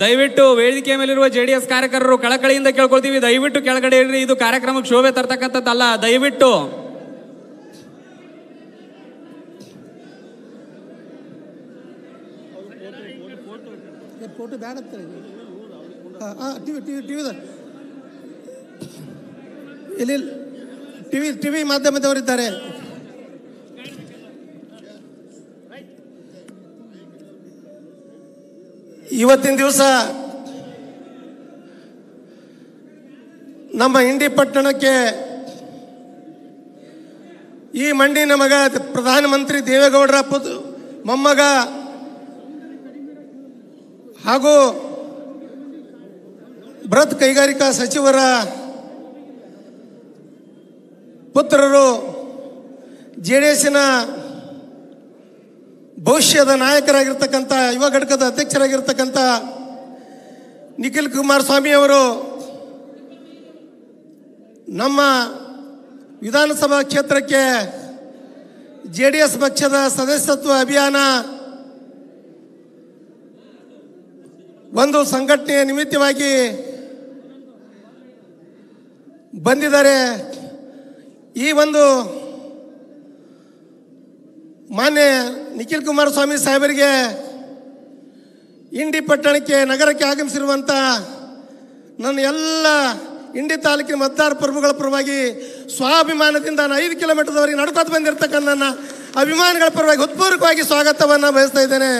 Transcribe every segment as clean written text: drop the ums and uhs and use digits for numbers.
ದಯವಿಟ್ಟು ವೇದಿಕೆ ಮೇಲಿರುವ JDS ಕಾರ್ಯಕರ್ತರು ಕಳಕಳಿಯಿಂದ ಕೇಳ್ಕೊಳ್ತೀವಿ, ದಯವಿಟ್ಟು ಕೆಳಗಡೆ ಇರ್ರಿ. ಇದು ಕಾರ್ಯಕ್ರಮಕ್ಕೆ ಶೋಭೆ ತರ್ತಕ್ಕಂಥದ್ದಲ್ಲ. ದಯವಿಟ್ಟು ಇಲ್ಲಿ ಟಿವಿ ಮಾಧ್ಯಮದವರಿದ್ದಾರೆ. ಇವತ್ತಿನ ದಿವಸ ನಮ್ಮ ಇಂಡಿ ಪಟ್ಟಣಕ್ಕೆ ಈ ಮಣ್ಣಿನ ಮಗ ಪ್ರಧಾನಮಂತ್ರಿ ದೇವೇಗೌಡರ ಮೊಮ್ಮಗ ಹಾಗೂ ಬೃಹತ್ ಕೈಗಾರಿಕಾ ಸಚಿವರ ಪುತ್ರರು, JDSನ ಭವಿಷ್ಯದ ನಾಯಕರಾಗಿರ್ತಕ್ಕಂಥ ಯುವ ಘಟಕದ ಅಧ್ಯಕ್ಷರಾಗಿರ್ತಕ್ಕಂಥ ನಿಖಿಲ್ ಕುಮಾರಸ್ವಾಮಿ ಅವರು ನಮ್ಮ ವಿಧಾನಸಭಾ ಕ್ಷೇತ್ರಕ್ಕೆ JDS ಪಕ್ಷದ ಸದಸ್ಯತ್ವ ಅಭಿಯಾನ ಒಂದು ಸಂಘಟನೆಯ ನಿಮಿತ್ತವಾಗಿ ಬಂದಿದ್ದಾರೆ. ಈ ಒಂದು ಮಾನ್ಯ ನಿಖಿಲ್ ಕುಮಾರಸ್ವಾಮಿ ಸಾಹೇಬರಿಗೆ ಇಂಡಿ ಪಟ್ಟಣಕ್ಕೆ ನಗರಕ್ಕೆ ಆಗಮಿಸಿರುವಂಥ ನನ್ನ ಎಲ್ಲ ಇಂಡಿ ತಾಲೂಕಿನ ಮತದಾರ ಪ್ರಭುಗಳ ಪರವಾಗಿ ಸ್ವಾಭಿಮಾನದಿಂದ ನಾನು 5 ಕಿಲೋಮೀಟರ್ವರೆಗೆ ನಡ್ಕೊತ ಬಂದಿರತಕ್ಕಂಥ ನನ್ನ ಅಭಿಮಾನಿಗಳ ಪರವಾಗಿ ಹೃತ್ಪೂರ್ವಕವಾಗಿ ಸ್ವಾಗತವನ್ನು ಬಯಸ್ತಾ ಇದ್ದೇನೆ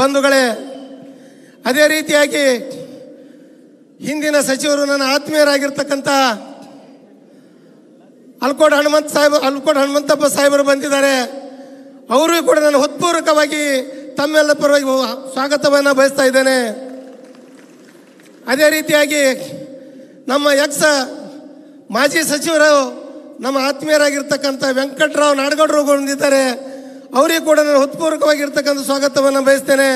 ಬಂಧುಗಳೇ. ಅದೇ ರೀತಿಯಾಗಿ ಹಿಂದಿನ ಸಚಿವರು ನನ್ನ ಆತ್ಮೀಯರಾಗಿರ್ತಕ್ಕಂಥ ಅಲ್ಕೋಡ್ ಹನುಮಂತಪ್ಪ ಸಾಹೇಬರು ಬಂದಿದ್ದಾರೆ. ಅವರು ಕೂಡ ನಾನು ಹೃತ್ಪೂರ್ವಕವಾಗಿ ತಮ್ಮೆಲ್ಲ ಪರವಾಗಿ ಸ್ವಾಗತವನ್ನು ಬಯಸ್ತಾ ಇದ್ದೇನೆ. ಅದೇ ರೀತಿಯಾಗಿ ನಮ್ಮ ಮಾಜಿ ಸಚಿವರು ನಮ್ಮ ಆತ್ಮೀಯರಾಗಿರ್ತಕ್ಕಂಥ ವೆಂಕಟರಾವ್ ನಾಡಗೌಡರು ಬಂದಿದ್ದಾರೆ. ಅವರಿಗೂ ಕೂಡ ನಾನು ಹೃತ್ಪೂರ್ವಕವಾಗಿರ್ತಕ್ಕಂಥ ಸ್ವಾಗತವನ್ನು ಬಯಸ್ತೇನೆ.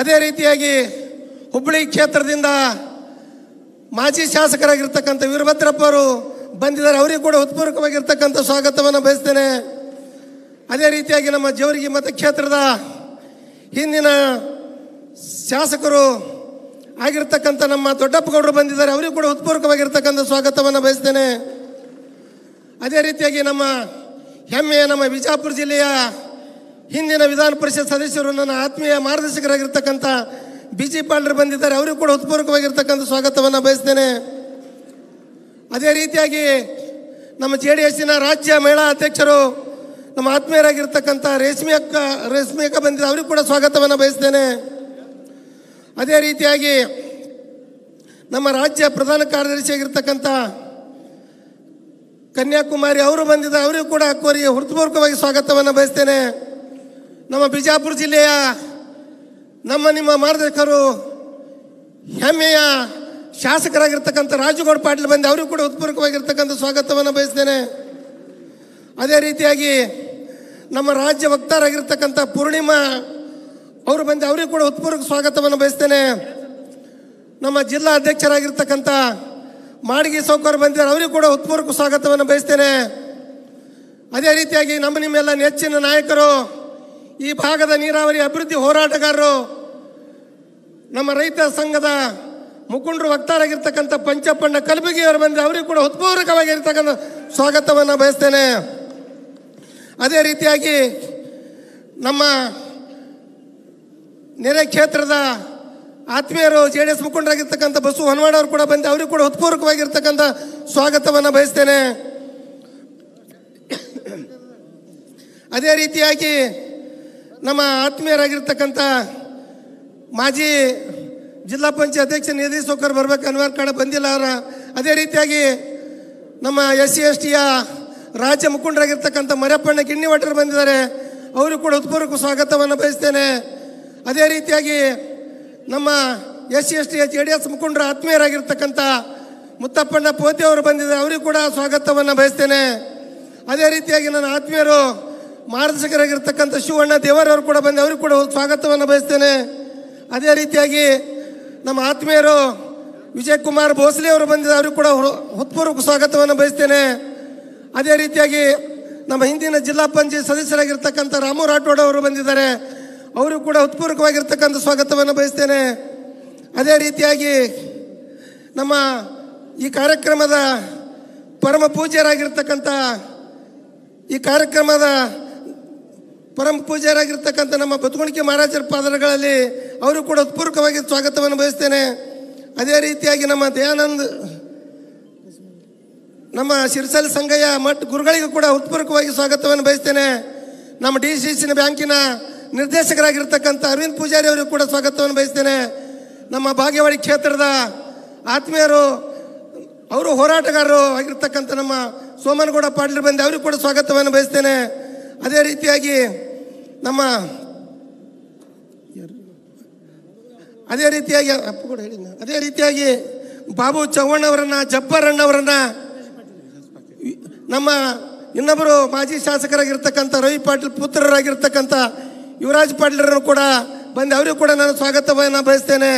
ಅದೇ ರೀತಿಯಾಗಿ ಹುಬ್ಬಳ್ಳಿ ಕ್ಷೇತ್ರದಿಂದ ಮಾಜಿ ಶಾಸಕರಾಗಿರ್ತಕ್ಕಂಥ ವೀರಭದ್ರಪ್ಪ ಅವರು ಬಂದಿದ್ದಾರೆ. ಅವರಿಗೂ ಕೂಡ ಹೃತ್ಪೂರ್ವಕವಾಗಿರ್ತಕ್ಕಂಥ ಸ್ವಾಗತವನ್ನು ಬಯಸ್ತೇನೆ. ಅದೇ ರೀತಿಯಾಗಿ ನಮ್ಮ ಜವರ್ಗಿ ಮತಕ್ಷೇತ್ರದ ಹಿಂದಿನ ಶಾಸಕರು ಆಗಿರ್ತಕ್ಕಂಥ ನಮ್ಮ ದೊಡ್ಡಪ್ಪಗೌಡರು ಬಂದಿದ್ದಾರೆ. ಅವರಿಗೂ ಕೂಡ ಹೃತ್ಪೂರ್ವಕವಾಗಿರ್ತಕ್ಕಂಥ ಸ್ವಾಗತವನ್ನು ಬಯಸ್ತೇನೆ. ಅದೇ ರೀತಿಯಾಗಿ ನಮ್ಮ ಹೆಮ್ಮೆಯ ನಮ್ಮ ವಿಜಯಪುರ ಜಿಲ್ಲೆಯ ಹಿಂದಿನ ವಿಧಾನ ಪರಿಷತ್ ಸದಸ್ಯರು ನನ್ನ ಆತ್ಮೀಯ ಮಾರ್ಗದರ್ಶಕರಾಗಿರ್ತಕ್ಕಂಥ BG ಪಾಂಡ್ರು ಬಂದಿದ್ದಾರೆ. ಅವರಿಗೂ ಕೂಡ ಹೃತ್ಪೂರ್ವಕವಾಗಿರ್ತಕ್ಕಂಥ ಸ್ವಾಗತವನ್ನು ಬಯಸ್ತೇನೆ. ಅದೇ ರೀತಿಯಾಗಿ ನಮ್ಮ JDSನ ರಾಜ್ಯ ಮಹಿಳಾ ಅಧ್ಯಕ್ಷರು ನಮ್ಮ ಆತ್ಮೀಯರಾಗಿರ್ತಕ್ಕಂಥ ರೇಷ್ಮೆ ಅಕ್ಕ ಬಂದಿದ್ದಾರೆ. ಅವರಿಗೂ ಕೂಡ ಸ್ವಾಗತವನ್ನು ಬಯಸ್ತೇನೆ. ಅದೇ ರೀತಿಯಾಗಿ ನಮ್ಮ ರಾಜ್ಯ ಪ್ರಧಾನ ಕಾರ್ಯದರ್ಶಿಯಾಗಿರ್ತಕ್ಕಂಥ ಕನ್ಯಾಕುಮಾರಿ ಅವರು ಬಂದಿದ್ದಾರೆ. ಅವರಿಗೂ ಕೂಡ ಅವರಿಗೆ ಹೃತ್ಪೂರ್ವಕವಾಗಿ ಸ್ವಾಗತವನ್ನು ಬಯಸ್ತೇನೆ. ನಮ್ಮ ಬಿಜಾಪುರ ಜಿಲ್ಲೆಯ ನಿಮ್ಮ ಮಾರ್ಗದರ್ಶಕರು ಹೆಮ್ಮೆಯ ಶಾಸಕರಾಗಿರ್ತಕ್ಕಂಥ ರಾಜುಗೌಡ ಪಾಟೀಲ್ ಬಂದು ಅವರಿಗೂ ಕೂಡ ಹೃತ್ಪೂರ್ವಕವಾಗಿರ್ತಕ್ಕಂಥ ಸ್ವಾಗತವನ್ನು ಬಯಸ್ತೇನೆ. ಅದೇ ರೀತಿಯಾಗಿ ನಮ್ಮ ರಾಜ್ಯ ವಕ್ತಾರಾಗಿರ್ತಕ್ಕಂಥ ಪೂರ್ಣಿಮಾ ಅವರು ಬಂದು ಅವರಿಗೂ ಕೂಡ ಹೃತ್ಪೂರ್ವಕ ಸ್ವಾಗತವನ್ನು ಬಯಸ್ತೇನೆ. ನಮ್ಮ ಜಿಲ್ಲಾ ಅಧ್ಯಕ್ಷರಾಗಿರ್ತಕ್ಕಂಥ ಮಾಡಗಿ ಸೌಕರ್ ಬಂದಿದ್ದಾರೆ. ಅವರಿಗೂ ಕೂಡ ಹೃತ್ಪೂರ್ವಕ ಸ್ವಾಗತವನ್ನು ಬಯಸ್ತೇನೆ. ಅದೇ ರೀತಿಯಾಗಿ ನಿಮ್ಮೆಲ್ಲ ನೆಚ್ಚಿನ ನಾಯಕರು, ಈ ಭಾಗದ ನೀರಾವರಿ ಅಭಿವೃದ್ಧಿ ಹೋರಾಟಗಾರರು, ನಮ್ಮ ರೈತ ಸಂಘದ ಮುಖಂಡರು ವಕ್ತಾರಾಗಿರ್ತಕ್ಕಂಥ ಪಂಚಪ್ಪಣ್ಣ ಕಲಬುಗಿಯವರು ಬಂದು ಅವರಿಗೂ ಕೂಡ ಹೃತ್ಪೂರ್ವಕವಾಗಿರ್ತಕ್ಕಂಥ ಸ್ವಾಗತವನ್ನು ಬಯಸ್ತೇನೆ. ಅದೇ ರೀತಿಯಾಗಿ ನಮ್ಮ ನೆರೆ ಕ್ಷೇತ್ರದ ಆತ್ಮೀಯರು JDS ಮುಖಂಡರಾಗಿರ್ತಕ್ಕಂಥ ಬಸು ಹೊನವಾಡ ಅವರು ಕೂಡ ಬಂದು ಅವರಿಗೂ ಕೂಡ ಹೃತ್ಪೂರ್ವಕವಾಗಿರ್ತಕ್ಕಂಥ ಸ್ವಾಗತವನ್ನು ಬಯಸ್ತೇನೆ. ಅದೇ ರೀತಿಯಾಗಿ ನಮ್ಮ ಆತ್ಮೀಯರಾಗಿರ್ತಕ್ಕಂಥ ಮಾಜಿ ಜಿಲ್ಲಾ ಪಂಚಾಯತ್ ಅಧ್ಯಕ್ಷ ನಿಧಿ ಸೌಕರ್ ಬರಬೇಕು ಅನ್ವರ್ ಕಾಡ ಬಂದಿಲ್ಲ ಅವರ. ಅದೇ ರೀತಿಯಾಗಿ ನಮ್ಮ SC STಯ ರಾಜ್ಯ ಮುಖಂಡರಾಗಿರ್ತಕ್ಕಂಥ ಮರಪ್ಪಣ್ಣ ಗಿಣ್ಣಿವಟರು ಬಂದಿದ್ದಾರೆ. ಅವರು ಕೂಡ ಹೃತ್ಪೂರ್ವಕ ಸ್ವಾಗತವನ್ನು ಬಯಸ್ತೇನೆ. ಅದೇ ರೀತಿಯಾಗಿ ನಮ್ಮ SC STಯ JDS ಮುಖಂಡರು ಆತ್ಮೀಯರಾಗಿರ್ತಕ್ಕಂಥ ಮುತ್ತಪ್ಪಣ್ಣ ಪೋತಿ ಅವರು ಬಂದಿದ್ದಾರೆ. ಅವರಿಗೂ ಕೂಡ ಸ್ವಾಗತವನ್ನು ಬಯಸ್ತೇನೆ. ಅದೇ ರೀತಿಯಾಗಿ ನನ್ನ ಆತ್ಮೀಯರು ಮಾರ್ಗದರ್ಶಕರಾಗಿರ್ತಕ್ಕಂಥ ಶಿವಣ್ಣ ದೇವರವರು ಕೂಡ ಬಂದು ಅವರಿಗೂ ಕೂಡ ಸ್ವಾಗತವನ್ನು ಬಯಸ್ತೇನೆ. ಅದೇ ರೀತಿಯಾಗಿ ನಮ್ಮ ಆತ್ಮೀಯರು ವಿಜಯಕುಮಾರ್ ಭೋಸ್ಲೆ ಅವರು ಬಂದಿದ್ದಾರೆ. ಅವರಿಗೂ ಕೂಡ ಹೃತ್ಪೂರ್ವಕ ಸ್ವಾಗತವನ್ನು ಬಯಸ್ತೇನೆ. ಅದೇ ರೀತಿಯಾಗಿ ನಮ್ಮ ಹಿಂದಿನ ಜಿಲ್ಲಾ ಪಂಚಾಯತ್ ಸದಸ್ಯರಾಗಿರ್ತಕ್ಕಂಥ ರಾಮು ರಾಠೋಡ್ ಅವರು ಬಂದಿದ್ದಾರೆ. ಅವರಿಗೂ ಕೂಡ ಹೃತ್ಪೂರ್ವಕವಾಗಿರ್ತಕ್ಕಂಥ ಸ್ವಾಗತವನ್ನು ಬಯಸ್ತೇನೆ. ಅದೇ ರೀತಿಯಾಗಿ ನಮ್ಮ ಈ ಕಾರ್ಯಕ್ರಮದ ಪರಮ ಪೂಜ್ಯರಾಗಿರ್ತಕ್ಕಂಥ ನಮ್ಮ ಬತುಗುಣಿಕೆ ಮಹಾರಾಜರ ಪಾದಗಳಲ್ಲಿ ಅವರು ಕೂಡ ಹೃತ್ಪೂರ್ವಕವಾಗಿ ಸ್ವಾಗತವನ್ನು ಬಯಸ್ತೇನೆ. ಅದೇ ರೀತಿಯಾಗಿ ನಮ್ಮ ದಯಾನಂದ್ ನಮ್ಮ ಶಿರ್ಸಲ್ ಸಂಗಯ್ಯ ಮಠ್ ಗುರುಗಳಿಗೂ ಕೂಡ ಹೃತ್ಪೂರ್ವಕವಾಗಿ ಸ್ವಾಗತವನ್ನು ಬಯಸ್ತೇನೆ. ನಮ್ಮ DCC ಬ್ಯಾಂಕಿನ ನಿರ್ದೇಶಕರಾಗಿರ್ತಕ್ಕಂಥ ಅರವಿಂದ್ ಪೂಜಾರಿ ಅವರಿಗೂ ಕೂಡ ಸ್ವಾಗತವನ್ನು ಬಯಸ್ತೇನೆ. ನಮ್ಮ ಬಾಗೇವಾಡಿ ಕ್ಷೇತ್ರದ ಆತ್ಮೀಯರು, ಅವರು ಹೋರಾಟಗಾರರು ಆಗಿರ್ತಕ್ಕಂಥ ನಮ್ಮ ಸೋಮನಗೌಡ ಪಾಟೀಲ್ ಬಂದು ಅವರಿಗೂ ಕೂಡ ಸ್ವಾಗತವನ್ನು ಬಯಸ್ತೇನೆ. ಅದೇ ರೀತಿಯಾಗಿ ಬಾಬು ಚವ್ಹಾಣ್ ಅವರನ್ನ, ಜಬ್ಬರ್ ಅಣ್ಣವರನ್ನ, ನಮ್ಮ ಇನ್ನೊಬ್ಬರು ಮಾಜಿ ಶಾಸಕರಾಗಿರ್ತಕ್ಕಂಥ ರವಿ ಪಾಟೀಲ್ ಪುತ್ರರಾಗಿರ್ತಕ್ಕಂಥ ಯುವರಾಜ್ ಪಾಟೀಲರನ್ನು ಕೂಡ ಬಂದು ಅವರಿಗೂ ಕೂಡ ನಾನು ಸ್ವಾಗತವನ್ನು ಬಯಸ್ತೇನೆ.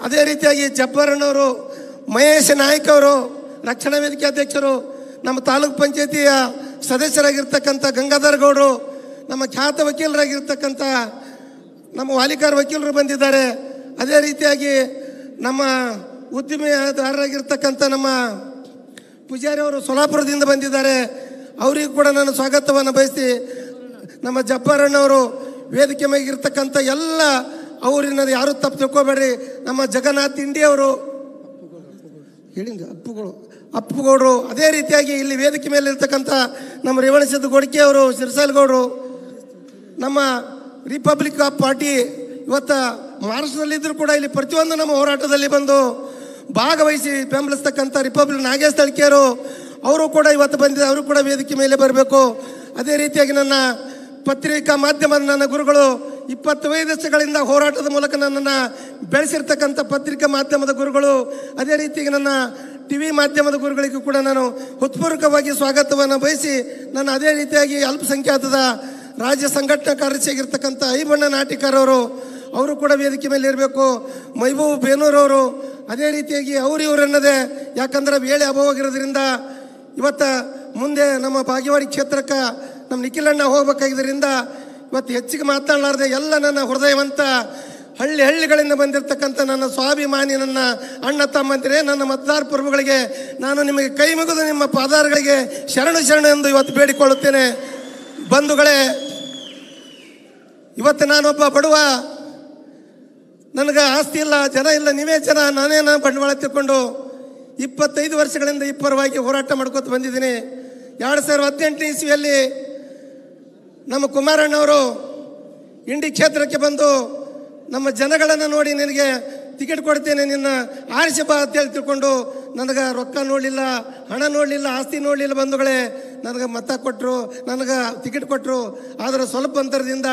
ಅದೇ ರೀತಿಯಾಗಿ ಜಬ್ಬರ್ ಅಣ್ಣವರು, ಮಹೇಶ್ ನಾಯ್ಕ ಅವರು, ರಕ್ಷಣಾ ವೇದಿಕೆ ಅಧ್ಯಕ್ಷರು, ನಮ್ಮ ತಾಲೂಕ್ ಪಂಚಾಯತಿಯ ಸದಸ್ಯರಾಗಿರ್ತಕ್ಕಂಥ ಗಂಗಾಧರ್ ಗೌಡರು, ನಮ್ಮ ಖ್ಯಾತ ವಕೀಲರಾಗಿರ್ತಕ್ಕಂಥ ನಮ್ಮ ವಾಲಿಕಾರ್ ವಕೀಲರು ಬಂದಿದ್ದಾರೆ. ಅದೇ ರೀತಿಯಾಗಿ ನಮ್ಮ ಉದ್ದಿಮೆದಾರರಾಗಿರ್ತಕ್ಕಂಥ ನಮ್ಮ ಪೂಜಾರಿ ಅವರು ಸೋಲಾಪುರದಿಂದ ಬಂದಿದ್ದಾರೆ. ಅವರಿಗೂ ಕೂಡ ನಾನು ಸ್ವಾಗತವನ್ನು ಬಯಸಿ, ನಮ್ಮ ಜಬ್ಬರ್ ಅಣ್ಣವರು ವೇದಿಕೆ ಮೇಗಿರ್ತಕ್ಕಂಥ ಎಲ್ಲ ಅವರಿನ ಯಾರು ತಪ್ಪು ತಿಳ್ಕೊಬೇಡ್ರಿ. ನಮ್ಮ ಜಗನ್ನಾಥ್ ಇಂಡಿಯವರು ಹೇಳಿದ ಅಪ್ಪುಗೌಡರು, ಅದೇ ರೀತಿಯಾಗಿ ಇಲ್ಲಿ ವೇದಿಕೆ ಮೇಲೆ ಇರ್ತಕ್ಕಂಥ ನಮ್ಮ ರೇವಣಸಿದ್ದ ಗೋಡಿಕೆ ಅವರು, ಶಿರ್ಸಲ್ಗೌಡರು, ನಮ್ಮ ರಿಪಬ್ಲಿಕ್ ಆಫ್ ಪಾರ್ಟಿ ಇವತ್ತು ಮಹಾರಾಷ್ಟ್ರದಲ್ಲಿದ್ದರೂ ಕೂಡ ಇಲ್ಲಿ ಪ್ರತಿಯೊಂದು ನಮ್ಮ ಹೋರಾಟದಲ್ಲಿ ಬಂದು ಭಾಗವಹಿಸಿ ಬೆಂಬಲಿಸ್ತಕ್ಕಂಥ ರಿಪಬ್ಲಿಕ್ ನಾಗೇಶ್ ತಳ್ಕೆಯರು ಅವರು ಕೂಡ ಇವತ್ತು ಬಂದಿದ್ದಾರೆ. ಅವರು ಕೂಡ ವೇದಿಕೆ ಮೇಲೆ ಬರಬೇಕು. ಅದೇ ರೀತಿಯಾಗಿ ನನ್ನ ಪತ್ರಿಕಾ ಮಾಧ್ಯಮದ ನನ್ನ ಗುರುಗಳು 25 ವರ್ಷಗಳಿಂದ ಹೋರಾಟದ ಮೂಲಕ ನನ್ನನ್ನು ಬೆಳೆಸಿರ್ತಕ್ಕಂಥ ಪತ್ರಿಕಾ ಮಾಧ್ಯಮದ ಗುರುಗಳು, ಅದೇ ರೀತಿಯಾಗಿ ನನ್ನ TV ಮಾಧ್ಯಮದ ಗುರುಗಳಿಗೂ ಕೂಡ ನಾನು ಹೃತ್ಪೂರ್ವಕವಾಗಿ ಸ್ವಾಗತವನ್ನು ಬಯಸಿ, ನನ್ನ ಅದೇ ರೀತಿಯಾಗಿ ಅಲ್ಪಸಂಖ್ಯಾತದ ರಾಜ್ಯ ಸಂಘಟನಾ ಕಾರ್ಯದರ್ಶಿಯಾಗಿರ್ತಕ್ಕಂಥ ಐಬಣ್ಣ ನಾಟಿಕರವರು ಅವರು ಕೂಡ ವೇದಿಕೆ ಮೇಲೆ ಇರಬೇಕು. ಮೈಬೂಬ್ ಬೇನೂರವರು, ಅದೇ ರೀತಿಯಾಗಿ ಇವರನ್ನದೇ, ಯಾಕಂದ್ರೆ ವೇಳೆ ಅಭಾವವಾಗಿರೋದ್ರಿಂದ ಇವತ್ತು ಮುಂದೆ ನಮ್ಮ ಬಾಗೇವಾಡಿ ಕ್ಷೇತ್ರಕ್ಕೆ ನಮ್ಮ ನಿಖಿಲಣ್ಣ ಹೋಗ್ಬೇಕಾಗಿದ್ದರಿಂದ ಇವತ್ತು ಹೆಚ್ಚಿಗೆ ಮಾತನಾಡಲಾರ್ದೆ ಎಲ್ಲ ನನ್ನ ಹೃದಯವಂತ ಹಳ್ಳಿಗಳಿಂದ ಬಂದಿರತಕ್ಕಂಥ ನನ್ನ ಸ್ವಾಭಿಮಾನಿ ನನ್ನ ಅಣ್ಣ ತಮ್ಮಂದಿರೇ, ನನ್ನ ಮತದಾರ ಪ್ರಭುಗಳಿಗೆ ನಾನು ನಿಮಗೆ ಕೈ ಮುಗಿದು ನಿಮ್ಮ ಪಾದಾರಗಳಿಗೆ ಶರಣು ಎಂದು ಇವತ್ತು ಬೇಡಿಕೊಳ್ಳುತ್ತೇನೆ. ಬಂಧುಗಳೇ, ಇವತ್ತು ನಾನೊಬ್ಬ ಬಡವ, ನನಗೆ ಆಸ್ತಿ ಇಲ್ಲ, ಜನ ಇಲ್ಲ, ನೀವೇ ಜನ, ನಾನೇ ಬಂಡವಾಳ ತಿಳ್ಕೊಂಡು 25 ವರ್ಷಗಳಿಂದ ಈ ಪರವಾಗಿ ಹೋರಾಟ ಮಾಡ್ಕೊತ ಬಂದಿದ್ದೀನಿ. 2018 ಇಸ್ವಿಯಲ್ಲಿ ನಮ್ಮ ಕುಮಾರಣ್ಣವರು ಇಂಡಿ ಕ್ಷೇತ್ರಕ್ಕೆ ಬಂದು ನಮ್ಮ ಜನಗಳನ್ನು ನೋಡಿ ನಿನಗೆ ಟಿಕೆಟ್ ಕೊಡ್ತೇನೆ, ನಿನ್ನ ಆರಿಸಿ ಬಾ ಅಂತೇಳಿ ತಿಳ್ಕೊಂಡು ನನಗೆ ರೊಕ್ಕ ನೋಡಲಿಲ್ಲ, ಹಣ ನೋಡಲಿಲ್ಲ, ಆಸ್ತಿ ನೋಡಲಿಲ್ಲ. ಬಂಧುಗಳೇ, ನನಗೆ ಮತ ಕೊಟ್ಟರು, ನನಗೆ ಟಿಕೆಟ್ ಕೊಟ್ಟರು. ಆದರೆ ಸ್ವಲ್ಪ ಅಂತರದಿಂದ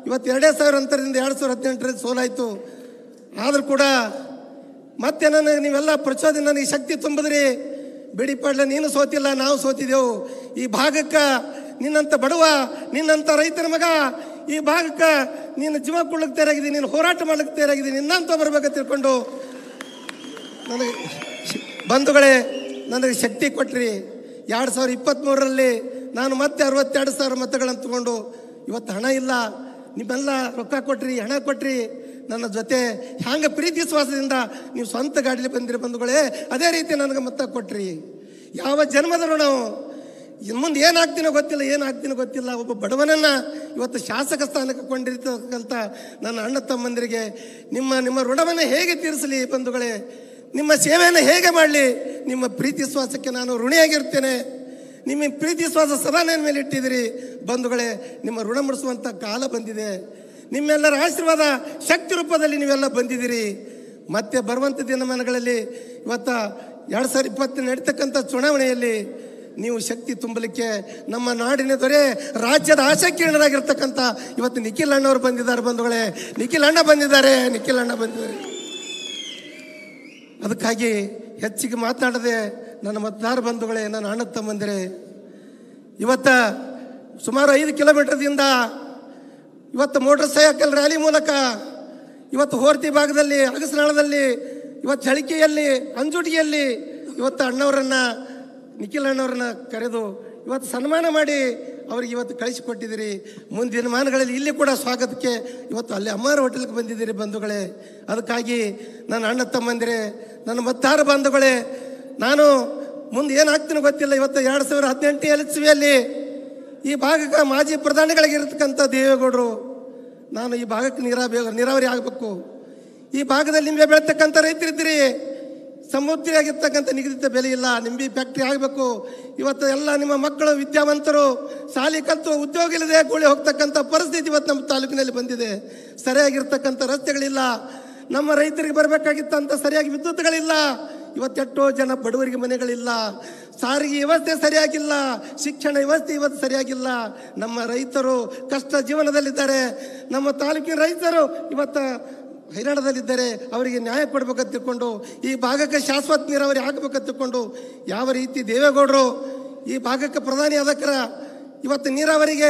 ಇವತ್ತು 2,000 ಅಂತರದಿಂದ 2018ರಲ್ಲಿ ಸೋಲಾಯಿತು. ಆದರೂ ಕೂಡ ಮತ್ತೆ ನನಗೆ ನೀವೆಲ್ಲ ಪ್ರಚೋದನೆ, ನನಗೆ ಶಕ್ತಿ ತುಂಬಿದ್ರಿ. ಬಿಡಿ ಪಾಡ್ಲ, ನೀನು ಸೋತಿಲ್ಲ, ನಾವು ಸೋತಿದ್ದೆವು. ಈ ಭಾಗಕ್ಕೆ ನಿನ್ನಂಥ ಬಡವ, ನಿನ್ನಂಥ ರೈತರ ಮಗ, ಈ ಭಾಗಕ್ಕೆ ನೀನು ಜೀವ ಕೊಡ್ಲಿಕ್ಕೆ ತಯಾರಾಗಿದ್ದೀನಿ, ನೀನು ಹೋರಾಟ ಮಾಡ್ಲಿಕ್ಕೆ ತಯಾರಾಗಿದ್ದೀನಿ, ನಿನ್ನಂತ ಬರ್ಬೇಕಂತ ತಿಳ್ಕೊಂಡು ನನಗೆ ಬಂಧುಗಳೇ ನನಗೆ ಶಕ್ತಿ ಕೊಟ್ರಿ. 2023ರಲ್ಲಿ ನಾನು ಮತ್ತೆ 62,000 ಮತಗಳನ್ನು ತಗೊಂಡು ಇವತ್ತು ಹಣ ಇಲ್ಲ, ನಿಮ್ಮೆಲ್ಲ ರೊಕ್ಕ ಕೊಟ್ರಿ, ಹಣ ಕೊಟ್ರಿ, ನನ್ನ ಜೊತೆ ಹ್ಯಾಂಗೆ ಪ್ರೀತಿ ವಿಶ್ವಾಸದಿಂದ ನೀವು ಸ್ವಂತ ಗಾಡಿಲಿ ಬಂದಿರಿ ಬಂಧುಗಳೇ. ಅದೇ ರೀತಿ ನನಗೆ ಮತ ಕೊಟ್ರಿ. ಯಾವ ಜನ್ಮದ ಋಣವು, ಮುಂದೆ ಏನಾಗ್ತೀನೋ ಗೊತ್ತಿಲ್ಲ. ಒಬ್ಬ ಬಡವನನ್ನು ಇವತ್ತು ಶಾಸಕ ಸ್ಥಾನಕ್ಕೆ ಕೊಂಡಿರ್ತಕ್ಕಂಥ ನನ್ನ ಅಣ್ಣ ತಮ್ಮಂದಿರಿಗೆ ನಿಮ್ಮ ಋಣವನ್ನು ಹೇಗೆ ತೀರಿಸಲಿ ಬಂಧುಗಳೇ, ನಿಮ್ಮ ಸೇವೆಯನ್ನು ಹೇಗೆ ಮಾಡಲಿ? ನಿಮ್ಮ ಪ್ರೀತಿ ವಿಶ್ವಾಸಕ್ಕೆ ನಾನು ಋಣಿಯಾಗಿರ್ತೇನೆ. ನಿಮ್ಮ ಪ್ರೀತಿ ವಿಶ್ವಾಸ ಸದಾ ನನ್ನ ಮೇಲೆ ಇಟ್ಟಿದ್ದೀರಿ ಬಂಧುಗಳೇ. ನಿಮ್ಮ ಋಣ ಮುಡಿಸುವಂಥ ಕಾಲ ಬಂದಿದೆ. ನಿಮ್ಮೆಲ್ಲರ ಆಶೀರ್ವಾದ ಶಕ್ತಿ ರೂಪದಲ್ಲಿ ನೀವೆಲ್ಲ ಬಂದಿದ್ದೀರಿ. ಮತ್ತೆ ಬರುವಂಥ ದಿನಮಾನಗಳಲ್ಲಿ ಇವತ್ತು 2020 ನಡೀತಕ್ಕಂಥ ಚುನಾವಣೆಯಲ್ಲಿ ನೀವು ಶಕ್ತಿ ತುಂಬಲಿಕ್ಕೆ ನಮ್ಮ ನಾಡಿನ ದೊರೆ, ರಾಜ್ಯದ ಆಶಾಕಿರಣರಾಗಿರ್ತಕ್ಕಂಥ ಇವತ್ತು ನಿಖಿಲ್ ಅಣ್ಣವರು ಬಂದಿದ್ದಾರೆ ಬಂಧುಗಳೇ. ನಿಖಿಲ್ ಅಣ್ಣ ಬಂದಿದ್ದಾರೆ. ಅದಕ್ಕಾಗಿ ಹೆಚ್ಚಿಗೆ ಮಾತಾಡದೆ ನನ್ನ ಮತದಾರ ಬಂಧುಗಳೇ, ನನ್ನ ಅಣ್ಣ ತಮ್ಮಂದಿರೇ, ಇವತ್ತು ಸುಮಾರು 5 ಕಿಲೋಮೀಟರ್ದಿಂದ ಇವತ್ತು ಮೋಟರ್ ಸೈಕಲ್ ರ್ಯಾಲಿ ಮೂಲಕ ಇವತ್ತು ಹೋರ್ತಿ ಭಾಗದಲ್ಲಿ, ಅಗಸನಾಳದಲ್ಲಿ, ಇವತ್ತು ಚಳಿಕೆಯಲ್ಲಿ, ಅಂಜುಟಿಯಲ್ಲಿ ಇವತ್ತು ಅಣ್ಣವರನ್ನು, ನಿಖಿಲ್ ಅಣ್ಣವ್ರನ್ನ ಕರೆದು ಇವತ್ತು ಸನ್ಮಾನ ಮಾಡಿ ಅವ್ರಿಗೆ ಇವತ್ತು ಕಳಿಸಿಕೊಟ್ಟಿದ್ದೀರಿ. ಮುಂದಿನ ದಿನಮಾನಗಳಲ್ಲಿ ಇಲ್ಲಿ ಕೂಡ ಸ್ವಾಗತಕ್ಕೆ ಇವತ್ತು ಅಲ್ಲಿ ಅಮ್ಮಾರ ಹೋಟೆಲ್ಗೆ ಬಂದಿದ್ದೀರಿ ಬಂಧುಗಳೇ. ಅದಕ್ಕಾಗಿ ನನ್ನ ಅಣ್ಣ ತಮ್ಮಂದಿರೇ, ನನ್ನ ಮತ್ತಾರು ಬಂಧುಗಳೇ, ನಾನು ಮುಂದೆ ಏನಾಗ್ತೀನಿ ಗೊತ್ತಿಲ್ಲ. ಇವತ್ತು 2018 ಎಲೆಕ್ಷನ್ನಲ್ಲಿ ಈ ಭಾಗಕ್ಕೆ ಮಾಜಿ ಪ್ರಧಾನಿಗಳಿಗಿರ್ತಕ್ಕಂಥ ದೇವೇಗೌಡರು, ನಾನು ಈ ಭಾಗಕ್ಕೆ ನೀರಾವರಿ ಆಗಬೇಕು. ಈ ಭಾಗದಲ್ಲಿ ನಿಂಬೆ ಬೆಳತಕ್ಕಂಥ ರೈತರಿದ್ದೀರಿ, ಸಮೃದ್ಧಿಯಾಗಿರ್ತಕ್ಕಂಥ ನಿಗದಿತ ಬೆಲೆ ಇಲ್ಲ, ನಿಂಬೆ ಫ್ಯಾಕ್ಟ್ರಿ ಆಗಬೇಕು. ಇವತ್ತು ಎಲ್ಲ ನಿಮ್ಮ ಮಕ್ಕಳು ವಿದ್ಯಾವಂತರು ಶಾಲೆ ಕಲಿತು ಉದ್ಯೋಗ ಇಲ್ಲದೆ ಗೂಳಿ ಹೋಗ್ತಕ್ಕಂಥ ಪರಿಸ್ಥಿತಿ ಇವತ್ತು ನಮ್ಮ ತಾಲೂಕಿನಲ್ಲಿ ಬಂದಿದೆ. ಸರಿಯಾಗಿರ್ತಕ್ಕಂಥ ರಸ್ತೆಗಳಿಲ್ಲ, ನಮ್ಮ ರೈತರಿಗೆ ಬರಬೇಕಾಗಿತ್ತಂಥ ಸರಿಯಾಗಿ ವಿದ್ಯುತ್ಗಳಿಲ್ಲ. ಇವತ್ತೆಷ್ಟೋ ಜನ ಬಡವರಿಗೆ ಮನೆಗಳಿಲ್ಲ, ಸಾರಿಗೆ ವ್ಯವಸ್ಥೆ ಸರಿಯಾಗಿಲ್ಲ, ಶಿಕ್ಷಣ ವ್ಯವಸ್ಥೆ ಇವತ್ತು ಸರಿಯಾಗಿಲ್ಲ. ನಮ್ಮ ರೈತರು ಕಷ್ಟ ಜೀವನದಲ್ಲಿದ್ದಾರೆ. ನಮ್ಮ ತಾಲೂಕಿನ ರೈತರು ಇವತ್ತು ಹೈರಾಣದಲ್ಲಿದ್ದಾರೆ. ಅವರಿಗೆ ನ್ಯಾಯ ಕೊಡಬೇಕಂತ ತಿಳ್ಕೊಂಡು, ಈ ಭಾಗಕ್ಕೆ ಶಾಶ್ವತ ನೀರಾವರಿ ಆಗಬೇಕಂತ ತಿಳ್ಕೊಂಡು ಯಾವ ರೀತಿ ದೇವೇಗೌಡರು ಈ ಭಾಗಕ್ಕೆ ಪ್ರಧಾನಿ ಆದಕ್ರ ಇವತ್ತು ನೀರಾವರಿಗೆ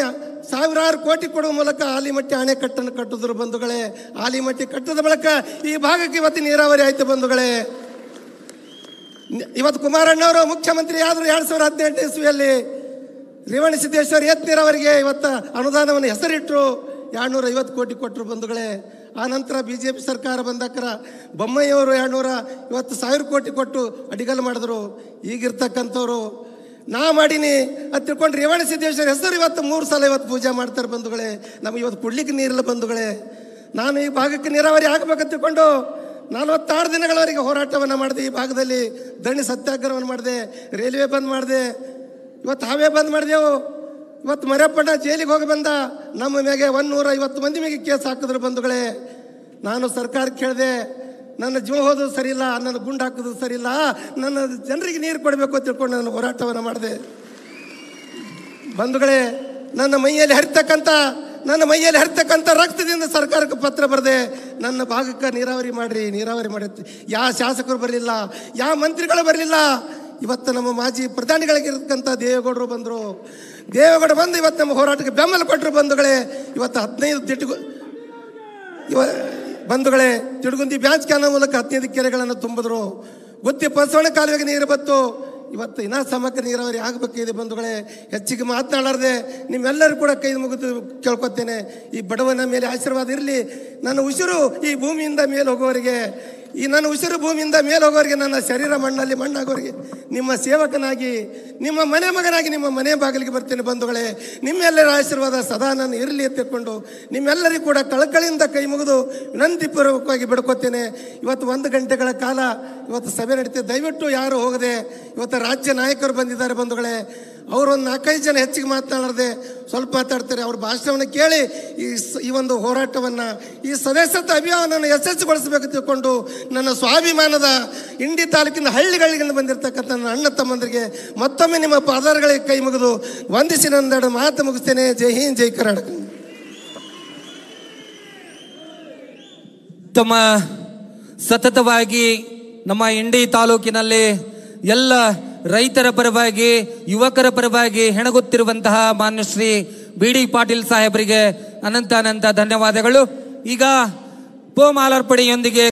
ಸಾವಿರಾರು ಕೋಟಿ ಕೊಡುವ ಮೂಲಕ ಆಲಿಮಟ್ಟಿ ಅಣೆಕಟ್ಟನ್ನು ಕಟ್ಟಿದ್ರು ಬಂಧುಗಳೇ. ಆಲಿಮಟ್ಟಿ ಕಟ್ಟದ ಮೂಲಕ ಈ ಭಾಗಕ್ಕೆ ಇವತ್ತು ನೀರಾವರಿ ಆಯಿತು ಬಂಧುಗಳೇ. ಇವತ್ತು ಕುಮಾರಣ್ಣವರು ಮುಖ್ಯಮಂತ್ರಿ ಆದರೂ 2018 ಇಸ್ವಿಯಲ್ಲಿ ರೇವಣಸಿದ್ದೇಶ್ವರ ಏತ್ ನೀರಾವರಿಗೆ ಇವತ್ತು ಅನುದಾನವನ್ನು ಹೆಸರಿಟ್ಟರು, 250 ಕೋಟಿ ಕೊಟ್ಟರು ಬಂಧುಗಳೇ. ಆ ನಂತರ BJP ಸರ್ಕಾರ ಬಂದಕ್ರ ಬೊಮ್ಮಾಯಿಯವರು 250 ಕೋಟಿ ಕೊಟ್ಟು ಅಡಿಗಲ್ ಮಾಡಿದ್ರು. ಈಗಿರ್ತಕ್ಕಂಥವ್ರು ನಾ ಮಾಡೀನಿ ಅದು ತಿಳ್ಕೊಂಡು ರೇವಣಸಿದ್ದೇಶ್ವರ ಹೆಸರು ಇವತ್ತು 3 ಸಲ ಇವತ್ತು ಪೂಜೆ ಮಾಡ್ತಾರೆ ಬಂಧುಗಳೇ. ನಮಗೆ ಇವತ್ತು ಕುಡ್ಲಿಕ್ಕೆ ನೀರಿಲ್ಲ ಬಂಧುಗಳೇ. ನಾನು ಈ ಭಾಗಕ್ಕೆ ನೀರಾವರಿ ಆಗಬೇಕಂತ ತಿಳ್ಕೊಂಡು 46 ದಿನಗಳವರೆಗೆ ಹೋರಾಟವನ್ನು ಮಾಡಿದೆ. ಈ ಭಾಗದಲ್ಲಿ ದಣಿ ಸತ್ಯಾಗ್ರಹವನ್ನು ಮಾಡಿದೆ, ರೈಲ್ವೆ ಬಂದ್ ಮಾಡಿದೆ, ಇವತ್ತು ಹಾವೇ ಬಂದ್ ಮಾಡಿದೆವು. ಇವತ್ತು ಮರ್ಯಪ್ಪಣ್ಣ ಜೈಲಿಗೆ ಹೋಗಿ ಬಂದ, ನಮ್ಮ ಮ್ಯಾಗೆ 150 ಮಂದಿ ಮ್ಯಾಗೆ ಕೇಸ್ ಹಾಕಿದ್ರು ಬಂಧುಗಳೇ. ನಾನು ಸರ್ಕಾರಕ್ಕೆ ಕೇಳಿದೆ, ನನ್ನ ಜೀವ ಹೋಗೋದು ಸರಿ ಇಲ್ಲ, ನನ್ನ ಗುಂಡು ಹಾಕೋದು ಸರಿ ಇಲ್ಲ, ನನ್ನ ಜನರಿಗೆ ನೀರು ಕೊಡಬೇಕು ಅಂತ ತಿಳ್ಕೊಂಡು ನಾನು ಹೋರಾಟವನ್ನು ಮಾಡಿದೆ ಬಂಧುಗಳೇ. ನನ್ನ ಮೈಯಲ್ಲಿ ಹರಿತಕ್ಕಂಥ ರಕ್ತದಿಂದ ಸರ್ಕಾರಕ್ಕೆ ಪತ್ರ ಬರೆದೆ, ನನ್ನ ಭಾಗಕ್ಕೆ ನೀರಾವರಿ ಮಾಡಿರಿ. ಯಾವ ಶಾಸಕರು ಬರಲಿಲ್ಲ, ಯಾವ ಮಂತ್ರಿಗಳು ಬರಲಿಲ್ಲ. ಇವತ್ತು ನಮ್ಮ ಮಾಜಿ ಪ್ರಧಾನಿಗಳಿಗಿರ್ತಕ್ಕಂಥ ದೇವೇಗೌಡರು ಬಂದರು. ದೇವೇಗೌಡ ಬಂದು ಇವತ್ತು ನಮ್ಮ ಹೋರಾಟಕ್ಕೆ ಬೆಂಬಲ ಕೊಟ್ಟರು ಬಂಧುಗಳೇ. ಇವತ್ತು 15 ಬಂಧುಗಳೇ ತಿಡುಗುಂದಿ ಬ್ಯಾಂಚ್ ಕ್ಯಾನ ಮೂಲಕ 15 ಕೆರೆಗಳನ್ನು ತುಂಬಿದ್ರು. ಗುತ್ತಿ ಬಸವಣ್ಣ ಕಾಲುವೆಗೆ ನೀರು ಬತ್ತು. ಇವತ್ತು ಇನ್ನೂ ಸಮಗ್ರ ನೀರಾವರಿ ಆಗಬೇಕಿದೆ ಬಂಧುಗಳೇ. ಹೆಚ್ಚಿಗೆ ಮಾತನಾಡದೆ ನಿಮ್ಮೆಲ್ಲರೂ ಕೂಡ ಕೈ ಮುಗಿದು ಕೇಳ್ಕೊತೇನೆ, ಈ ಬಡವನ ಮೇಲೆ ಆಶೀರ್ವಾದ ಇರಲಿ. ನನ್ನ ಉಸಿರು ಈ ಭೂಮಿಯಿಂದ ಮೇಲೆ ಹೋಗೋವರಿಗೆ, ನನ್ನ ಉಸಿರು ಭೂಮಿಯಿಂದ ಮೇಲೆ ಹೋಗೋರಿಗೆ, ನನ್ನ ಶರೀರ ಮಣ್ಣಲ್ಲಿ ಮಣ್ಣಾಗೋರಿಗೆ ನಿಮ್ಮ ಸೇವಕನಾಗಿ, ನಿಮ್ಮ ಮನೆ ಮಗನಾಗಿ ನಿಮ್ಮ ಮನೆ ಬಾಗಿಲಿಗೆ ಬರ್ತೇನೆ ಬಂಧುಗಳೇ. ನಿಮ್ಮೆಲ್ಲರ ಆಶೀರ್ವಾದ ಸದಾ ನಾನು ಇರಲಿ ಅಂತ ತಿಳ್ಕೊಂಡು ನಿಮ್ಮೆಲ್ಲರಿಗೂ ಕೂಡ ಕಳಕಳಿಯಿಂದ ಕೈ ಮುಗಿದು ವಿನಂತಿಪೂರ್ವಕವಾಗಿ ಬಿಡ್ಕೋತೇನೆ. ಇವತ್ತು 1 ಗಂಟೆಗಳ ಕಾಲ ಇವತ್ತು ಸಭೆ ನಡೀತದೆ. ದಯವಿಟ್ಟು ಯಾರು ಹೋಗದೆ, ಇವತ್ತು ರಾಜ್ಯ ನಾಯಕರು ಬಂದಿದ್ದಾರೆ ಬಂಧುಗಳೇ. ಅವರು ಒಂದು 4-5 ಜನ ಹೆಚ್ಚಿಗೆ ಮಾತನಾಡದೆ ಸ್ವಲ್ಪ ಮಾತಾಡ್ತಾರೆ. ಅವ್ರ ಭಾಷಣವನ್ನು ಕೇಳಿ ಈ ಒಂದು ಹೋರಾಟವನ್ನು, ಈ ಸದಸ್ಯತ್ವ ಅಭಿಯಾನವನ್ನು ಯಶಸ್ವಿಗೊಳಿಸಬೇಕು ತಿಳ್ಕೊಂಡು ನನ್ನ ಸ್ವಾಭಿಮಾನದ ಇಂಡಿ ತಾಲೂಕಿನ ಹಳ್ಳಿಗಳಿಂದ ಬಂದಿರತಕ್ಕಂಥ ನನ್ನ ಅಣ್ಣ ತಮ್ಮಂದರಿಗೆ ಮತ್ತೊಮ್ಮೆ ನಿಮ್ಮ ಪಾದಾರಗಳಿಗೆ ಕೈ ಮುಗಿದು ವಂದಿಸಿ ನನ್ನೆರಡು ಮಾತು ಮುಗಿಸ್ತೇನೆ. ಜೈ ಹಿಂದ್, ಜೈ ಕರ್ನಾಟಕ. ತಮ್ಮ ಸತತವಾಗಿ ನಮ್ಮ ಇಂಡಿ ತಾಲೂಕಿನಲ್ಲಿ ಎಲ್ಲ ರೈತರ ಪರವಾಗಿ, ಯುವಕರ ಪರವಾಗಿ ಹೆಣಗುತ್ತಿರುವಂತಹ ಮಾನ್ಯ ಶ್ರೀ BD ಪಾಟೀಲ್ ಸಾಹೇಬರಿಗೆ ಅನಂತ ಧನ್ಯವಾದಗಳು. ಈಗ ಪೋ ಮಾಲಾರ್ಪಣೆಯೊಂದಿಗೆ